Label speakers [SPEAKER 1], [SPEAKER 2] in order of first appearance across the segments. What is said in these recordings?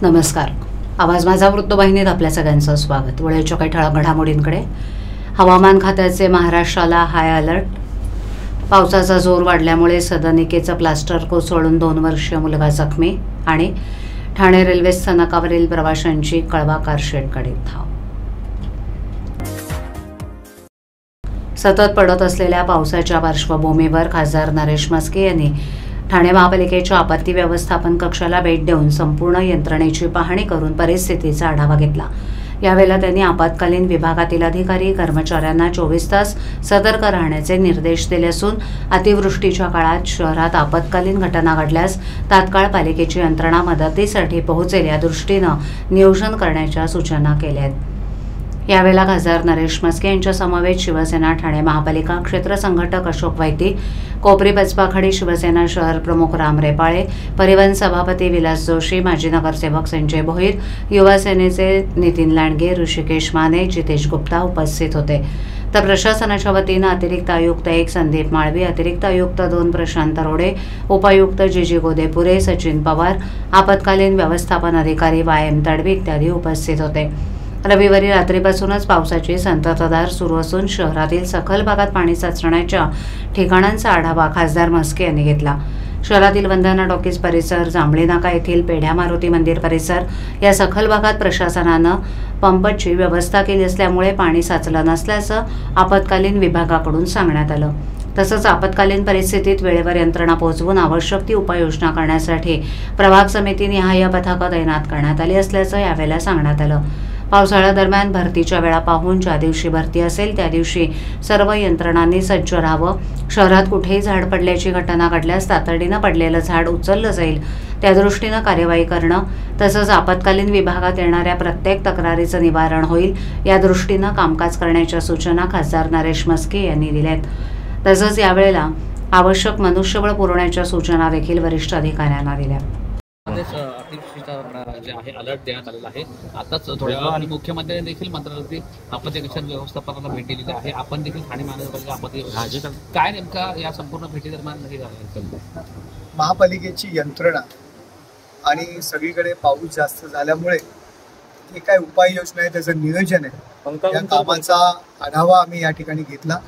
[SPEAKER 1] नमस्कार. आवाज माझा वृत्तवाहिनीत आपल्या सगळ्यांचं स्वागत. वेळेच्या काही ठळक घडामोडींकडे. हवामान खात्याचे महाराष्ट्राला हाय अलर्ट. पावसाचा जोर वाढल्यामुळे सदनिकेचं प्लास्टर कोसळून 2 वर्षीय मुलगा जखमी आणि ठाणे रेल्वे स्थानकावरील प्रवाशांची कळवा कारशेडकडे धाव. सतत पडत असलेल्या पावसाच्या पार्श्वभूमीवर खासदार नरेश म्हस्के यांनी ठाणे महापालिकेच्या आपत्ती व्यवस्थापन कक्षाला भेट देऊन संपूर्ण यंत्रणेची पाहणी करून परिस्थितीचा आढावा घेतला. यावेळेला त्यांनी आपत्कालीन विभागातील अधिकारी कर्मचाऱ्यांना 24 तास सतर्क राहण्याचे निर्देश दिले असून अतिवृष्टीच्या काळात शहरात आपत्कालीन घटना घडल्यास तात्काळ पालिकेची यंत्रणा मदतीसाठी पोहोचेल या दृष्टीनं नियोजन करण्याच्या सूचना केल्या आहेत. यावेळेला खासदार नरेश म्हस्के यांच्या समवेत शिवसेना ठाणे महापालिका क्षेत्र संघटक अशोक वैती, कोपरी बचपाखडी शिवसेना शहर प्रमुख राम रेपाळे, परिवहन सभापती विलास जोशी, माजी नगरसेवक संजय भोईर, युवा सेनेचे नितीन लांडगे, ऋषिकेश माने, जितेश गुप्ता उपस्थित होते. तर प्रशासनाच्या वतीनं अतिरिक्त आयुक्त 1 संदीप माळवी, अतिरिक्त आयुक्त 2 प्रशांत रोडे, उपायुक्त जीजी गोदेपुरे, सचिन पवार, आपत्कालीन व्यवस्थापन अधिकारी YM तडवी इत्यादी उपस्थित होते. रविवारी रात्रीपासूनच पावसाची संततधार सुरू असून शहरातील सखल भागात पाणी साचण्याच्या ठिकाणांचा आढावा खासदार म्हस्के यांनी घेतला. शहरातील वंदना टॉकीज परिसर, जांभळी नाका येथील पेढ्या मारुती मंदिर परिसर या सखल भागात प्रशासनानं पंपची व्यवस्था केली असल्यामुळे पाणी साचलं नसल्याचं आपत्कालीन विभागाकडून सांगण्यात आलं. तसंच आपत्कालीन परिस्थितीत वेळेवर यंत्रणा पोहोचवून आवश्यक ती उपाययोजना करण्यासाठी प्रभाग समितीनिहाय पथकं तैनात करण्यात आली असल्याचं यावेळेला सांगण्यात आलं. पावसाळ्यादरम्यान भरतीच्या वेळा पाहून ज्या दिवशी भरती असेल त्या दिवशी सर्व यंत्रणांनी सज्ज राहावं. शहरात कुठेही झाड पडल्याची घटना घडल्यास तातडीनं पडलेलं झाड उचललं जाईल त्या दृष्टीनं कार्यवाही करणं, तसंच आपत्कालीन विभागात येणाऱ्या प्रत्येक तक्रारीचं निवारण होईल या दृष्टीनं कामकाज करण्याच्या सूचना खासदार नरेश म्हस्के यांनी दिल्यात. तसंच यावेळेला आवश्यक मनुष्यबळ पुरवण्याच्या सूचना देखील वरिष्ठ अधिकाऱ्यांना दिल्या.
[SPEAKER 2] अतिवृष्टीचा जे आहे अलर्ट देण्यात आलेला आहे. आताच थोड्या आणि मुख्यमंत्र्यांनी देखील मंत्रालयातील आपत्ती व्यवस्थापनाला भेट दिलेली आहे. आपण देखील ठाणे महानगरपालिका आपत्ती काय नेमका या संपूर्ण भेटी दरम्यान
[SPEAKER 3] महापालिकेची यंत्रणा आणि सगळीकडे पाऊस जास्त झाल्यामुळे जे काय उपाययोजना आहे त्याचं नियोजन आहे त्या कामाचा आढावा आम्ही या ठिकाणी घेतला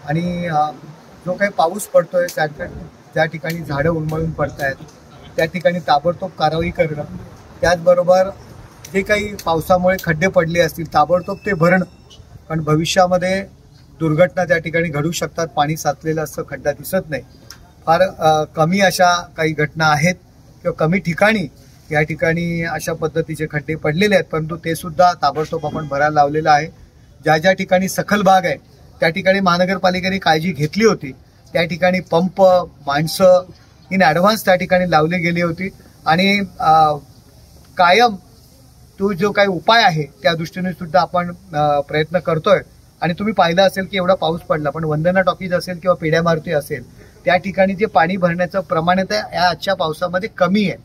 [SPEAKER 3] आणि जो काही पाऊस पडतोय त्या ठिकाणी झाडं उन्मळून पडत आहेत त्या ठिकाणी ताबडतोब कारवाई करणं, त्याचबरोबर जे काही पावसामुळे खड्डे पडले असतील ताबडतोब ते भरणं, कारण भविष्यामध्ये दुर्घटना त्या ठिकाणी घडू शकतात. पाणी साचलेलं असं खड्डा दिसत नाही. फार कमी अशा काही घटना आहेत किंवा कमी ठिकाणी या ठिकाणी अशा पद्धतीचे खड्डे पडलेले आहेत, परंतु ते सुद्धा ताबडतोब आपण भरायला लावलेलं आहे. ज्या ज्या ठिकाणी सखल भाग आहे त्या ठिकाणी महानगरपालिकेने काळजी घेतली होती. त्या ठिकाणी पंप, माणसं इन ॲडव्हान्स त्या ठिकाणी लावली गेली होती आणि कायम तो जो काही उपाय आहे त्या दृष्टीने सुद्धा आपण प्रयत्न करतोय. आणि तुम्ही पाहिलं असेल की एवढा पाऊस पडला, पण वंदना टॉकीज असेल किंवा पेढ्या मारुती असेल त्या ठिकाणी जे पाणी भरण्याचं प्रमाण आहे या आजच्या पावसामध्ये कमी आहे,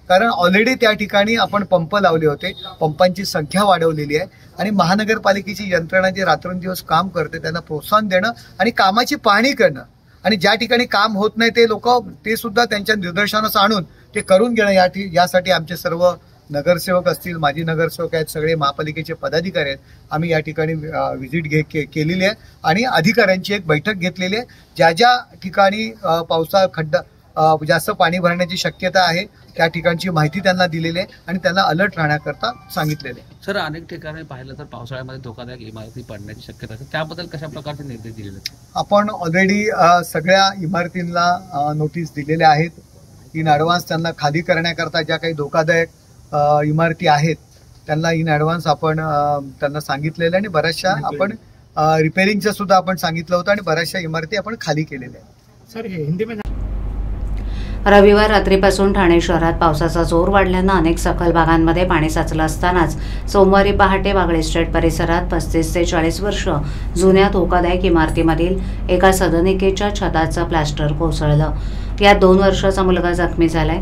[SPEAKER 3] कारण ऑलरेडी त्या ठिकाणी आपण पंप लावले होते. पंपांची संख्या वाढवलेली आहे आणि महानगरपालिकेची यंत्रणा जे रात्रंदिवस काम करते त्यांना प्रोत्साहन देणं आणि कामाची पाहणी करणं आणि ज्या ठिकाणी काम होत नाही ते लोक ते सुद्धा त्यांच्या निदर्शनास आणून ते करून घेणं यासाठी आमचे सर्व नगरसेवक असतील, माजी नगरसेवक आहेत, सगळे महापालिकेचे पदाधिकारी आहेत, आम्ही या ठिकाणी व्हिजिट केलेली आहे आणि अधिकाऱ्यांची एक बैठक घेतलेली आहे. ज्या ज्या ठिकाणी पावसा खड्डा जास्त पाणी भरण्याची शक्यता आहे त्या ठिकाणची माहिती त्यांना दिलेली आहे आणि त्यांना अलर्ट राहण्याकरता सांगितलेले आहे.
[SPEAKER 2] सर, अनेक ठिकाणी पाहिलं तर पावसाळ्यामध्ये धोकादायक इमारती पडण्याची शक्यता आहे, त्याबद्दल कशा प्रकारचे निर्देश दिलेले आहेत?
[SPEAKER 3] आपण ऑलरेडी सगळ्या इमारतींना नोटीस दिलेल्या आहेत. इन ॲडव्हान्स त्यांना खाली करण्याकरता ज्या काही धोकादायक इमारती आहेत त्यांना इन ॲडव्हान्स आपण त्यांना सांगितलेलं आहे आणि बऱ्याचशा आपण रिपेअरिंगचं सुद्धा आपण सांगितलं होतं आणि बऱ्याचशा इमारती आपण खाली केलेल्या आहेत.
[SPEAKER 1] सर, हे हिंदी रविवार रात्रीपासून ठाणे शहरात पावसाचा जोर वाढल्यानं अनेक सखल भागांमध्ये पाणी साचलं असतानाच सोमवारी पहाटे वागळे स्टेट परिसरात 35 ते 40 वर्ष जुन्या धोकादायक इमारतीमधील एका सदनिकेच्या छताचं प्लास्टर कोसळलं. यात 2 वर्षाचा मुलगा जखमी झालाय.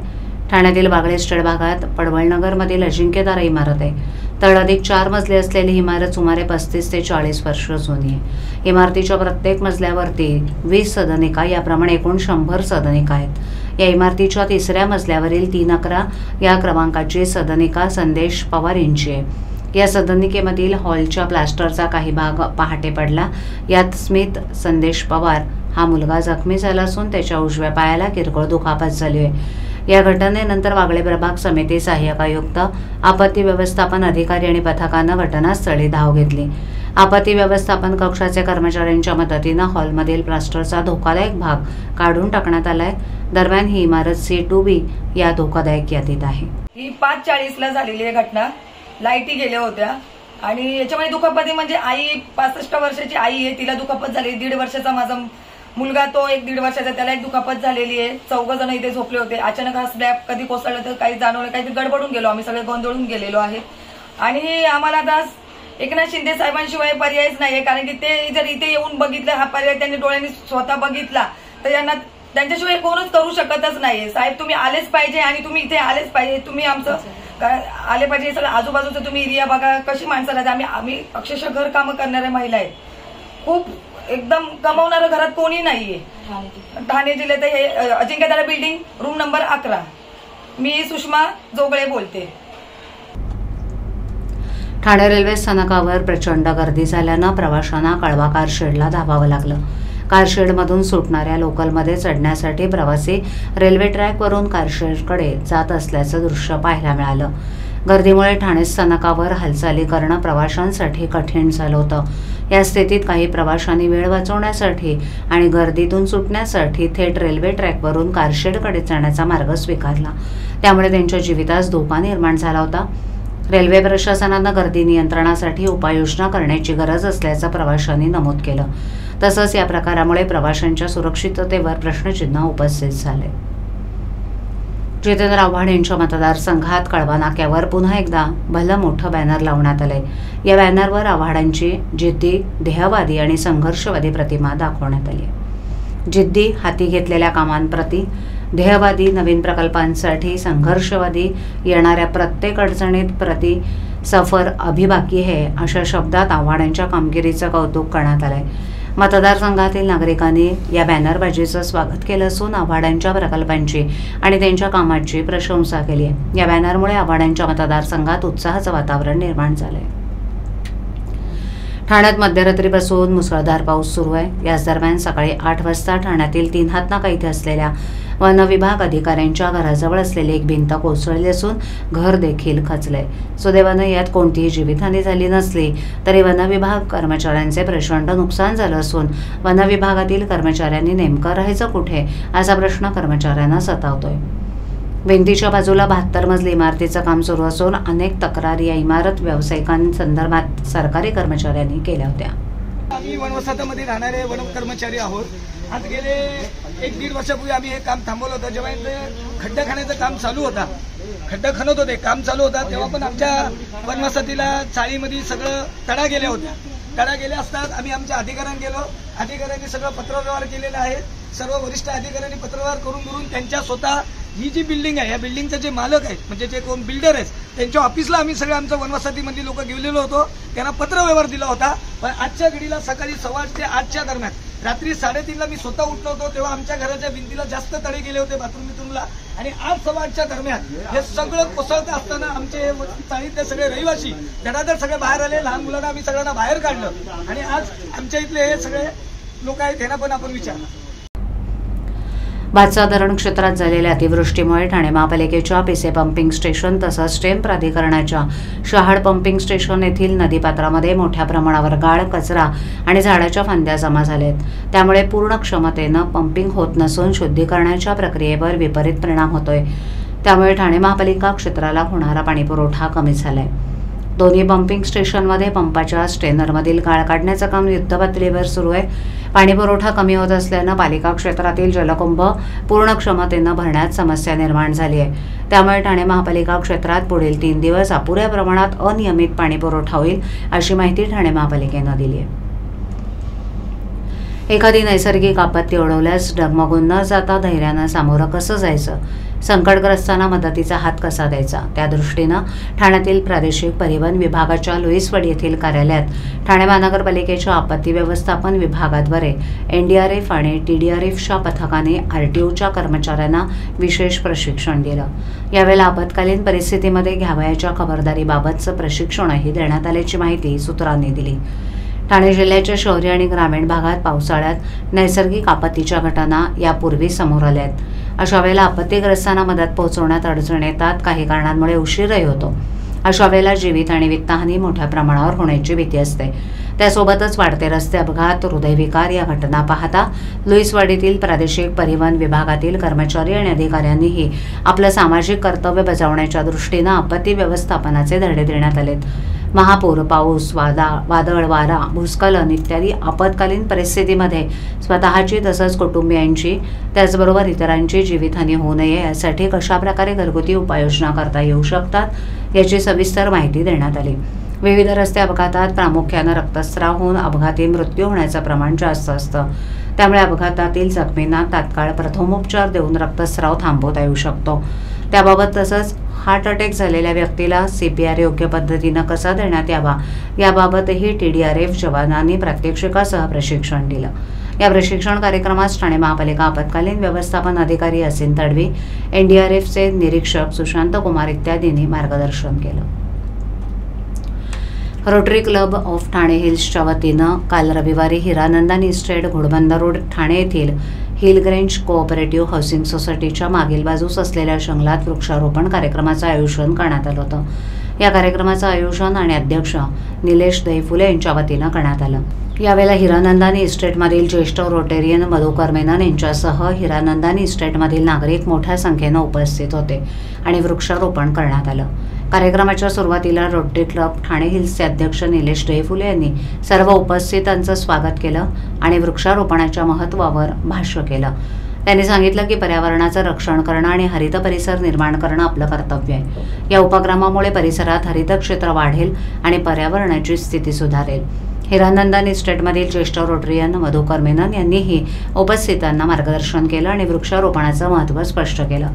[SPEAKER 1] ठाण्यातील वागळे स्टेट भागात पडवळनगरमधील अजिंक्यतारा इमारत आहे. तळअधिक 4 मजली असलेली ही इमारत सुमारे 35 ते 40 वर्ष जुनी आहे. इमारतीच्या प्रत्येक मजल्यावरती 20 सदनिका, याप्रमाणे एकूण 100 सदनिका आहेत. या इमारतीच्या 3ऱ्या मजल्यावरील 311 या क्रमांकाची सदनिका संदेश पवार यांची आहे। या सदनिकेमधील हॉलच्या प्लास्टरचा काही भाग पहाटे पडला। यात स्मित संदेश पवार हा मुलगा जखमी झाला असून त्याच्या उजव्या पायाला किरकोळ दुखापत झाली आहे। या घटनेनंतर वागळे प्रभाग समिती सहाय्यक आयुक्त, आपत्ती व्यवस्थापन अधिकारी आणि पथकानं घटनास्थळी धाव घेतली। आपत्ती व्यवस्थापन कक्षाच्या कर्मचाऱ्यांच्या मदतीनं हॉलमधील प्लास्टरचा धोकादायक भाग काढून टाकण्यात आलाय। दरम्यान ही इमारत C2B या धोकादायक यादीत आहे।
[SPEAKER 4] ही 5:40ला झालेली आहे घटना। लाईटी गेल्या होत्या आणि याच्यामध्ये दुखापती म्हणजे आई 65 वर्षाची आई आहे, तिला दुखापत झाली। 1.5 वर्षाचा माझा मुलगा तो 1.5 वर्षाचा, त्याला एक दुखापत झालेली आहे। 4 जण इथे झोपले होते। अचानक हा स्लॅब कधी कोसळला तर काही जाणवलं, काही गडबडून गेलो आम्ही, सगळे गोंधळून गेलेलो आहे। आणि आम्हाला आता एकनाथ शिंदे साहेबांशिवाय पर्यायच नाहीये, कारण की ते जर इथे येऊन बघितलं, हा पर्याय त्यांनी डोळ्यांनी स्वतः बघितला तर यांना त्यांच्याशिवाय कोणच करू शकतच नाहीये। साहेब तुम्ही आलेच पाहिजे आणि तुम्ही इथे आलेच पाहिजे, तुम्ही आमचं आले पाहिजे। सगळं आजूबाजूचं तुम्ही एरिया बघा, कशी माणसं राहते। आम्ही अक्षरशः घर कामं करणाऱ्या महिला आहेत, खूप एकदम कमावणारं घरात कोणी नाहीये। ठाणे जिल्ह्यात हे अजिंक्यतारा बिल्डिंग, रूम नंबर 11। मी सुषमा जोगळे बोलते।
[SPEAKER 1] ठाणे रेल्वे स्थानकावर प्रचंड गर्दी झाल्यानं प्रवाशांना कळवा कारशेडला धावावं लागलं। कारशेडमधून सुटणाऱ्या लोकलमध्ये चढण्यासाठी प्रवासी रेल्वे ट्रॅकवरून कारशेडकडे जात असल्याचं दृश्य पाहायला मिळालं। गर्दीमुळे ठाणे स्थानकावर हालचाली करणं प्रवाशांसाठी कठीण झालं होतं। या स्थितीत काही प्रवाशांनी वेळ वाचवण्यासाठी आणि गर्दीतून सुटण्यासाठी थेट रेल्वे ट्रॅकवरून कारशेडकडे जाण्याचा मार्ग स्वीकारला। त्यामुळे त्यांच्या जीवितास धोका निर्माण झाला होता। रेल्वे प्रशासनानं गर्दी नियंत्रणासाठी उपाययोजना करण्याची गरज असल्याचं प्रवाशांनी नमूद केलं। तसंच या प्रकारामुळे प्रवाशांच्या सुरक्षिततेवर प्रश्नचिन्ह उपस्थित झाले। जितेंद्र आव्हाड यांच्या मतदारसंघात कळवा नाक्यावर पुन्हा एकदा भलं मोठं बॅनर लावण्यात आलंय। या बॅनरवर आव्हाडांची जिद्दी, ध्येयवादी आणि संघर्षवादी प्रतिमा दाखवण्यात आली आहे। जिद्दी हाती घेतलेल्या कामांप्रती, ध्येयवादी नवीन प्रकल्पांसाठी, संघर्षवादी येणाऱ्या प्रत्येक अडचणीत प्रति सफर अभी बाकी है अशा शब्दात आव्हाडांच्या कामगिरीचं कौतुक करण्यात आलंय। मतदारसंघातील नागरिकांनी या बॅनरबाजीचं स्वागत केलं असून आव्हाडांच्या प्रकल्पांची आणि त्यांच्या कामाची प्रशंसा केली आहे। या बॅनरमुळे आव्हाडांच्या मतदारसंघात उत्साहाचं वातावरण निर्माण झालंय। ठाण्यात मध्यरात्रीपासून मुसळधार पाऊस सुरू आहे। याच दरम्यान सकाळी 8 वाजता ठाण्यातील 3 हातनाका इथे असलेल्या वनविभाग अधिकाऱ्यांच्या घराजवळ असलेली एक भिंत कोसळली असून घर देखील खचले। सुदैवानं यात कोणतीही जीवितहानी झाली नसली तरी वनविभाग कर्मचाऱ्यांचे प्रचंड नुकसान झालं असून वनविभागातील कर्मचाऱ्यांनी नेमकं राहायचं कुठे असा प्रश्न कर्मचाऱ्यांना सतावतोय। भिंतीच्या बाजूला 72 मजली इमारतीचं काम सुरू असून अनेक तक्रारी या इमारत व्यावसायिकांसंदर्भात सरकारी कर्मचाऱ्यांनी केल्या होत्या।
[SPEAKER 5] आम्ही वनवसाहतामध्ये राहणारे वन कर्मचारी आहोत। आज गेले 1-1.5 वर्षापूर्वी आम्ही हे काम थांबवलं होतं। जेव्हा खड्डा खाण्याचं काम चालू होता, खड्डा खणत होते, काम चालू होता, तेव्हा पण आमच्या वनवसाहतीला चाळीमध्ये सगळं तडा गेल्या होत्या। तडा गेल्या असतात आम्ही आमच्या अधिकाऱ्यांना गेलो, अधिकाऱ्यांनी सगळं पत्रव्यवहार केलेला आहे। सर्व वरिष्ठ अधिकाऱ्यांनी पत्रव्यवहार करून त्यांच्या स्वतः ही जी बिल्डिंग आहे, या बिल्डिंगचे जे मालक आहेत म्हणजे जे कोण बिल्डर आहेत त्यांच्या ऑफिसला आम्ही सगळं आमच्या वनवसाहतीमधली लोक गेलेलो होतो, त्यांना पत्रव्यवहार दिला होता। पण आजच्या घडीला सकाळी 7:15 ते 8च्या दरम्यान रात्री 3:30ला मी स्वतः उठलो होतो, तेव्हा आमच्या घराच्या भिंतीला जास्त तडे गेले होते बाथरूमला। आणि आज 7:15च्या दरम्यान हे सगळं कोसळत असताना आमचे चाळीतले सगळे रहिवासी धडाधड सगळे बाहेर आले। लहान मुलांना आम्ही सगळ्यांना बाहेर काढलं आणि आज आमच्या इथले हे सगळे लोक आहेत त्यांना पण आपण विचारलं।
[SPEAKER 1] भातसा धरण क्षेत्रात झालेल्या अतिवृष्टीमुळे ठाणे महापालिकेच्या पिसे पंपिंग स्टेशन तसंच स्टेम प्राधिकरणाच्या शहाड पंपिंग स्टेशन येथील नदीपात्रामध्ये मोठ्या प्रमाणावर गाळ, कचरा आणि झाडाच्या फांद्या जमा झालेत। त्यामुळे पूर्ण क्षमतेनं पंपिंग होत नसून शुद्धीकरणाच्या प्रक्रियेवर विपरीत परिणाम होतोय। त्यामुळे ठाणे महापालिका क्षेत्राला होणारा पाणीपुरवठा कमी झालाय। दोन्ही पंपिंग स्टेशनमध्ये पंपाच्या स्टेनरमधील गाळ काढण्याचं काम युद्धपातळीवर सुरू आहे। पाणीपुरवठा कमी होत असल्यानं पालिका क्षेत्रातील जलकुंभ पूर्ण क्षमतेनं भरण्यात समस्या निर्माण झाली आहे। त्यामुळे ठाणे महापालिका क्षेत्रात पुढील 3 दिवस अपुऱ्या प्रमाणात अनियमित पाणीपुरवठा होईल अशी माहिती ठाणे महापालिकेनं दिली आहे। एखादी नैसर्गिक आपत्ती ओढवल्यास डगमगून न जाता धैर्यानं सामोरं कसं जायचं, संकटग्रस्तांना मदतीचा हात कसा द्यायचा त्या दृष्टीनं ठाण्यातील प्रादेशिक परिवहन विभागाच्या लुईसवाडी येथील कार्यालयात ठाणे महानगरपालिकेच्या आपत्ती व्यवस्थापन विभागाद्वारे NDRF आणि TDRFच्या पथकाने RTOच्या कर्मचाऱ्यांना विशेष प्रशिक्षण दिलं। यावेळेला आपत्कालीन परिस्थितीमध्ये घ्यावयाच्या खबरदारीबाबतचं प्रशिक्षणही देण्यात आल्याची माहिती सूत्रांनी दिली। ठाणे जिल्ह्याच्या शहरी आणि ग्रामीण भागात पावसाळ्यात नैसर्गिक आपत्तीच्या घटना यापूर्वी समोर आल्या आहेत। अशा वेळेला आपत्तीग्रस्तांना मदत पोहोचवण्यात अडचण येतात, काही कारणांमुळे उशीरही होतो। अशा वेळेला जीवित आणि वित्तहानी मोठ्या प्रमाणावर होण्याची भीती असते। त्यासोबतच वाढते रस्ते अपघात, हृदयविकार या घटना पाहता लुईसवाडीतील प्रादेशिक परिवहन विभागातील कर्मचारी आणि अधिकाऱ्यांनीही आपलं सामाजिक कर्तव्य बजावण्याच्या दृष्टीनं आपत्ती व्यवस्थापनाचे धडे देण्यात आलेत। महापूर, पाऊस, वादळ, वारा, भूस्खलन इत्यादी आपत्कालीन परिस्थितीमध्ये स्वतःची तसंच कुटुंबियांची त्याचबरोबर इतरांची जीवितहानी होऊ नये यासाठी कशाप्रकारे घरगुती उपाययोजना करता येऊ शकतात याची सविस्तर माहिती देण्यात आली। विविध रस्ते अपघातात प्रामुख्यानं रक्तस्राव होऊन अपघाती मृत्यू होण्याचं प्रमाण जास्त असतं, त्यामुळे अपघातातील जखमींना तात्काळ प्रथमोपचार देऊन रक्तस्राव थांबवता येऊ शकतो। त्याबाबत तसंच हार्ट अटॅक झालेल्या व्यक्तीला CPR योग्य पद्धतीनं कसा देण्यात यावा याबाबतही TDRF जवानांनी प्रात्यक्षिकासह प्रशिक्षण दिलं। या प्रशिक्षण कार्यक्रमात ठाणे महापालिका आपत्कालीन व्यवस्थापन अधिकारी असिन तडवी, NDRFचे निरीक्षक सुशांत कुमार इत्यादींनी मार्गदर्शन केलं। रोटरी क्लब ऑफ ठाणे हिल्सच्या वतीनं काल रविवारी हिरानंदानी इस्टेट घोडबंदर रोड ठाणे येथील हिलग्रेंज कोऑपरेटिव्ह हाऊसिंग सोसायटीच्या मागील बाजूस असलेल्या जंगलात वृक्षारोपण कार्यक्रमाचं आयोजन करण्यात आलं होतं। या कार्यक्रमाचं आयोजन आणि अध्यक्ष निलेश दहीफुले यांच्या वतीनं करण्यात आलं। यावेळेला हिरानंदानी इस्टेटमधील ज्येष्ठ रोटेरियन मधुकर मेनन यांच्यासह हिरानंदानी इस्टेटमधील नागरिक मोठ्या संख्येनं उपस्थित होते आणि वृक्षारोपण करण्यात आलं। कार्यक्रमाच्या सुरुवातीला रोटरी क्लब ठाणे हिल्सचे अध्यक्ष निलेश दहीफुले यांनी सर्व उपस्थितांचं स्वागत केलं आणि वृक्षारोपणाच्या महत्त्वावर भाष्य केलं। त्यांनी सांगितलं की पर्यावरणाचं रक्षण करणं आणि हरित परिसर निर्माण करणं आपलं कर्तव्य आहे। या उपक्रमामुळे परिसरात हरित क्षेत्र वाढेल आणि पर्यावरणाची स्थिती सुधारेल। हिरानंदानी इस्टेटमधील ज्येष्ठ रोटरियन मधुकर मेनन यांनीही उपस्थितांना मार्गदर्शन केलं आणि वृक्षारोपणाचं महत्त्व स्पष्ट केलं।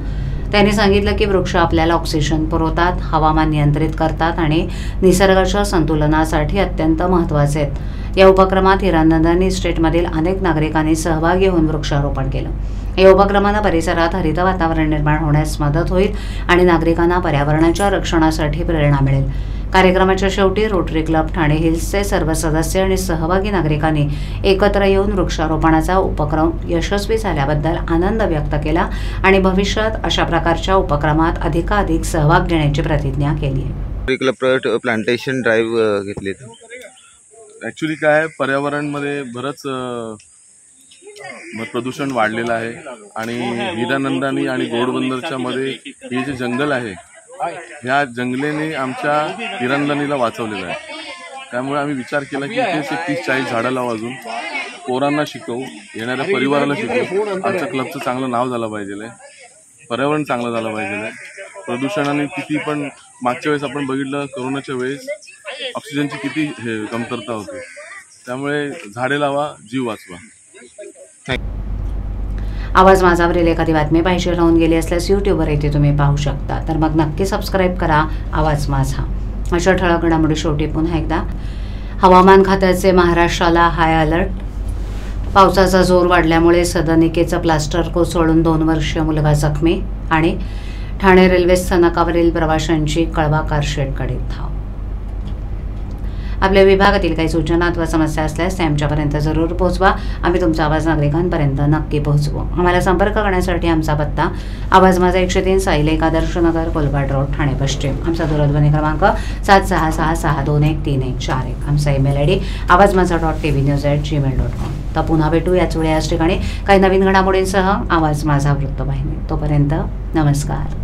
[SPEAKER 1] त्यांनी सांगितलं की वृक्ष आपल्याला ऑक्सिजन पुरवतात, हवामान नियंत्रित करतात आणि निसर्गाच्या संतुलनासाठी अत्यंत महत्त्वाचे आहेत। या उपक्रमात हिरानंदानी इस्टेटमधील अनेक नागरिकांनी सहभागी होऊन वृक्षारोपण केलं। या उपक्रमानं परिसरात हरित वातावरण निर्माण होण्यास मदत होईल आणि नागरिकांना पर्यावरणाच्या रक्षणासाठी प्रेरणा मिळेल। कार्यक्रमाच्या शेवटी रोटरी क्लब ठाणे हिल्सचे सर्व सदस्य आणि सहभागी नागरिकांनी एकत्र येऊन वृक्षारोपणाचा उपक्रम यशस्वी झाल्याबद्दल आनंद व्यक्त केला आणि भविष्यात अशा प्रकारच्या उपक्रमात अधिकाधिक सहभाग घेण्याची प्रतिज्ञा केली आहे।
[SPEAKER 6] क्लब प्लांटेशन ड्राईव्ह घेतली।
[SPEAKER 7] ॲक्च्युली काय आहे, पर्यावरणमध्ये बरंच प्रदूषण वाढलेलं आहे आणि हिरानंदानी आणि घोडबंदरच्या मध्ये हे जे जंगल आहे ह्या जंगलेने आमच्या हिरानंदानीला वाचवलेलं आहे। त्यामुळे आम्ही विचार केला की इथेच 30-40 झाडं लावू, अजून पोरांना शिकवू, येणाऱ्या परिवाराला शिकवू, आमच्या क्लबचं चांगलं नाव झालं पाहिजे, पर्यावरण चांगलं झालं पाहिजे। प्रदूषणाने किती पण मागच्या वेळेस आपण बघितलं, कोरोनाच्या वेळेस ऑक्सिजनची किती कमतरता होती, त्यामुळे झाडे लावा, जीव वाचवा।
[SPEAKER 1] आवाज माझावरील एखादी बातमी पाहिजे राहून गेली असल्यास यूट्यूबवर येथे तुम्ही पाहू शकता, तर मग नक्की सबस्क्राईब करा आवाज माझा। अशा ठळक घडामोडी शेवटी पुन्हा एकदा हवामान खात्याचे महाराष्ट्राला हाय अलर्ट। पावसाचा जोर वाढल्यामुळे सदनिकेचं प्लास्टर कोसळून 2 वर्षीय मुलगा जखमी आणि ठाणे रेल्वे स्थानकावरील प्रवाशांची कळवा कारशेडकडे धाव। आपल्या विभागातील काही सूचना अथवा समस्या असल्यास त्या आमच्यापर्यंत जरूर पोहोचवा, आम्ही तुमचा आवाज नागरिकांपर्यंत नक्की पोहोचवू। आम्हाला संपर्क करण्यासाठी आमचा पत्ता आवाज माझा 103 साईलेक आदर्श नगर कोलबाड रोड ठाणे पश्चिम। आमचा दूरध्वनी क्रमांक 7666213141। आमचा ईमेल ID awazmaza.tvnews@gmail.com। तर पुन्हा भेटू याच वेळी याच ठिकाणी काही नवीन घडामोडींसह आवाज माझा वृत्तवाहिनी। तोपर्यंत नमस्कार।